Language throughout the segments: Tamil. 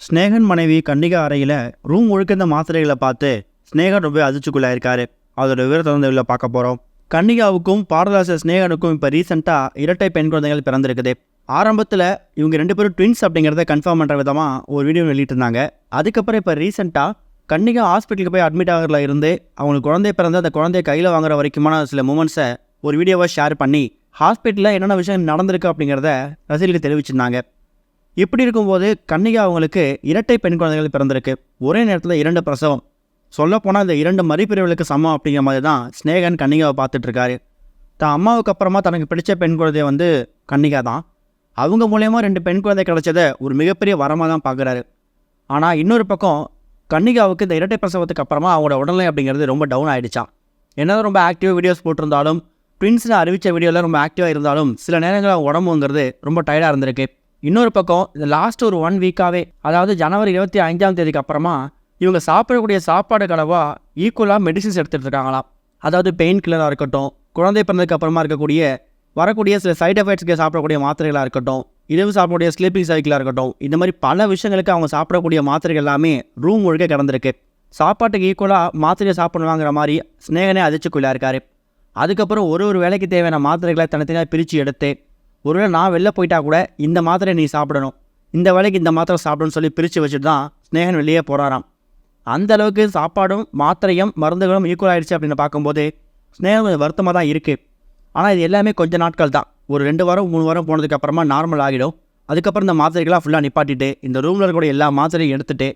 ஸ்னேகன் மனைவி கன்னிகா அறையில் ரூம் முழுக்க இந்த மாத்திரைகளை பார்த்து ஸ்னேகன் ரொம்ப அதிர்ச்சிக்குள்ளாயிருக்காரு. அதோட விவரத்தை வந்து இதில் பார்க்க போகிறோம். கன்னிகாவுக்கும் பாடலாசிரியர் ஸ்னேகனுக்கும் இப்போ ரீசெண்டாக இரட்டை பெண் குழந்தைகள் பிறந்திருக்குது. ஆரம்பத்தில் இவங்க 2 பேரும் ட்வின்ஸ் அப்படிங்கிறத கன்ஃபார்ம் பண்ணுற விதமாக ஒரு வீடியோ வெளியிட்டிருந்தாங்க. அதுக்கப்புறம் இப்போ ரீசெண்டாக கன்னிகா ஹாஸ்பிட்டலுக்கு போய் அட்மிட் ஆகிறதுல இருந்து அவங்களுக்கு குழந்தை பிறந்து அந்த குழந்தைய கையில் வாங்குற வரைக்குமான சில மூமெண்ட்ஸை ஒரு வீடியோவை ஷேர் பண்ணி ஹாஸ்பிட்டலில் என்னென்ன விஷயம் நடந்திருக்கு அப்படிங்கிறத ரசிகர்களுக்கு தெரிவிச்சிருந்தாங்க. இப்படி இருக்கும்போது கன்னிகா அவங்களுக்கு இரட்டை பெண் குழந்தைகள் பிறந்திருக்கு. ஒரே நேரத்தில் 2 பிரசவம். சொல்லப்போனால் இந்த 2 மறுபிரிவுகளுக்கு சமம் அப்படிங்கிற மாதிரி தான் ஸ்னேகன் கன்னிகாவை பார்த்துட்ருக்காரு. தான் அம்மாவுக்கு அப்புறமா தனக்கு பிடிச்ச பெண் குழந்தைய வந்து கன்னிகா தான். அவங்க மூலயமா 2 பெண் குழந்தை கிடைச்சதை ஒரு மிகப்பெரிய வரமாக தான் பார்க்குறாரு. ஆனால் இன்னொரு பக்கம் கன்னிகாவுக்கு இந்த இரட்டை பிரசவத்துக்கு அப்புறமா அவங்களோட உடல்நிலை அப்படிங்கிறது ரொம்ப டவுன் ஆகிடுச்சான். என்னதான் ரொம்ப ஆக்டிவாக வீடியோஸ் போட்டிருந்தாலும், ட்வின்ஸில் அறிவித்த வீடியோவில் ரொம்ப ஆக்டிவாக இருந்தாலும் சில நேரங்களில் அவங்க உடம்புங்கிறது ரொம்ப டயர்டாக இருந்திருக்கு. இன்னொரு பக்கம் இந்த லாஸ்ட் ஒரு 1 வீக்காகவே, அதாவது ஜனவரி 25ஆம் தேதிக்கு அப்புறமா இவங்க சாப்பிடக்கூடிய சாப்பாடு கலவாக ஈக்குவலாக மெடிசின்ஸ் எடுத்துகிட்டு இருக்காங்களாம். அதாவது பெயின் கில்லராக இருக்கட்டும், குழந்தை பிறந்ததுக்கு அப்புறமா வரக்கூடிய சில சைட் எஃபெக்ட்ஸ்க்கு சாப்பிடக்கூடிய மாத்திரைகளாக இருக்கட்டும், இரவு சாப்பிடக்கூடிய ஸ்லீப்பிங் சைக்கிளாக இருக்கட்டும், இந்த மாதிரி பல விஷயங்களுக்கு அவங்க சாப்பிடக்கூடிய மாத்திரைகள் எல்லாமே ரூம் முழுக்க கிடந்திருக்கு. சாப்பாட்டுக்கு ஈக்குவலாக மாத்திரையை சாப்பிடுவாங்கிற மாதிரி ஸ்னேகனே அதிர்ச்சிக்குள்ளே இருக்காரு. அதுக்கப்புறம் ஒரு வேலைக்கு தேவையான மாத்திரைகளை தனித்தனியாக பிரித்து எடுத்து, ஒருவேளை நான் வெளில போயிட்டா கூட இந்த மாத்திரை நீ சாப்பிடணும், இந்த வேலைக்கு இந்த மாத்திரை சாப்பிடணும்னு சொல்லி பிரித்து வச்சுட்டு தான் ஸ்னேகன் வெளியே போகிறாராம். அந்த அளவுக்கு சாப்பாடும் மாத்திரையும் மருந்துகளும் ஈக்குவல் ஆகிடுச்சு அப்படின்னு பார்க்கும்போது ஸ்னேகன் கொஞ்சம் வருத்தமாக தான் இருக்குது. ஆனால் இது எல்லாமே கொஞ்சம் நாட்கள் தான். ஒரு 2 வாரம் 3 வாரம் போனதுக்கு அப்புறமா நார்மல் ஆகிடும். அதுக்கப்புறம் இந்த மாத்திரைகளாக ஃபுல்லாக நிப்பாட்டிட்டு இந்த ரூமில் இருக்கக்கூடிய எல்லா மாத்திரையும் எடுத்துகிட்டு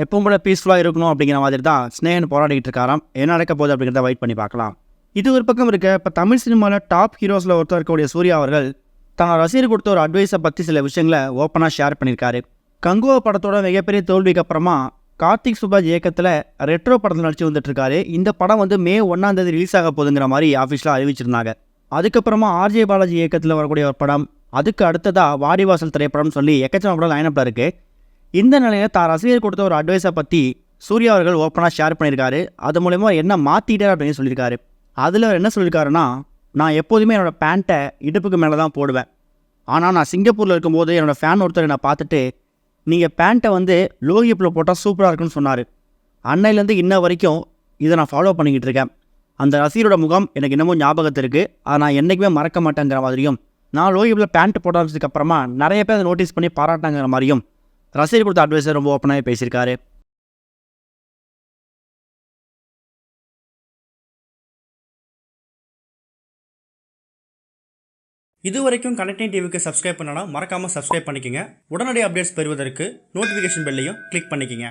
எப்பவும் கூட பீஸ்ஃபுல்லாக இருக்கணும் அப்படிங்கிற மாதிரி தான் ஸ்னேகன் போராடிக்கிட்டு இருக்காராம். என்ன நடக்க போகுது அப்படிங்கிறத வெயிட் பண்ணி பார்க்கலாம். இது ஒரு பக்கம் இருக்க, இப்போ தமிழ் சினிமாவில் டாப் ஹீரோஸில் ஒருத்தர் இருக்கக்கூடிய சூர்யா அவர்கள் தன்னோட ரசிகர் கொடுத்த ஒரு அட்வைஸை பற்றி சில விஷயங்களை ஓப்பனாக ஷேர் பண்ணியிருக்காரு. கங்குவா படத்தோட மிகப்பெரிய தோல்விக்கு அப்புறமா கார்த்திக் சுப்ராஜ் இயக்கத்தில் ரெட்ரோ படத்தில் நடிச்சு வந்துட்டுருக்காரு. இந்த படம் வந்து மே 1ஆம் தேதி ரிலீஸ் ஆக போகுதுங்கிற மாதிரி ஆஃபீஸில் அறிவிச்சிருந்தாங்க. அதுக்கப்புறமா ஆர்ஜே பாலாஜி இயக்கத்தில் வரக்கூடிய ஒரு படம், அதுக்கு அடுத்ததாக வாடிவாசல் திரைப்படம் சொல்லி எக்கச்சக்க படம் லைனப்பில் இருக்குது. இந்த நிலையில் தான் ரசிகர் கொடுத்த ஒரு அட்வைஸை பற்றி சூர்யா அவர்கள் ஓப்பனாக ஷேர் பண்ணியிருக்காரு. அது மூலமா என்ன மாற்றிட்டார் அப்படின்னு சொல்லியிருக்காரு. அதில் அவர் என்ன சொல்லியிருக்காருன்னா, நான் எப்போதுமே என்னோடய பேண்ட்டை இடுப்புக்கு மேலே தான் போடுவேன். ஆனால் நான் சிங்கப்பூரில் இருக்கும்போது என்னோடய ஃபேன் ஒருத்தர் என்னை பார்த்துட்டு, நீங்கள் பேண்ட்டை வந்து லோ ஹிப்பில் போட்டால் சூப்பராக இருக்குன்னு சொன்னார். அன்னையிலேருந்து இன்ன வரைக்கும் இதை நான் ஃபாலோ பண்ணிக்கிட்டு இருக்கேன். அந்த ரசிகரோட முகம் எனக்கு இன்னமும் ஞாபகத்தில் இருக்குது. அதை நான் என்றைக்குமே மறக்க மாட்டேங்கிற மாதிரியும், நான் லோ ஹிப்பில் பேண்ட் போட்டதுக்கு அப்புறமா நிறைய பேர் அதை நோட்டீஸ் பண்ணி பாராட்டாங்கிற மாதிரியும் ரசிகர் கொடுத்த அட்வைஸை ரொம்ப ஓப்பனாகவே பேசியிருக்காரு. இதுவரைக்கும் கனெக்டிங் டிவிக்கு சப்ஸ்கிரைப் பண்ணனா மறக்காமல் சப்ஸ்கிரைப் பண்ணிக்கங்க. உடனடி அப்டேட்ஸ் பெறுவதற்கு நோட்டிஃபிகேஷன் பெல்லையும் கிளிக் பண்ணிக்கங்க.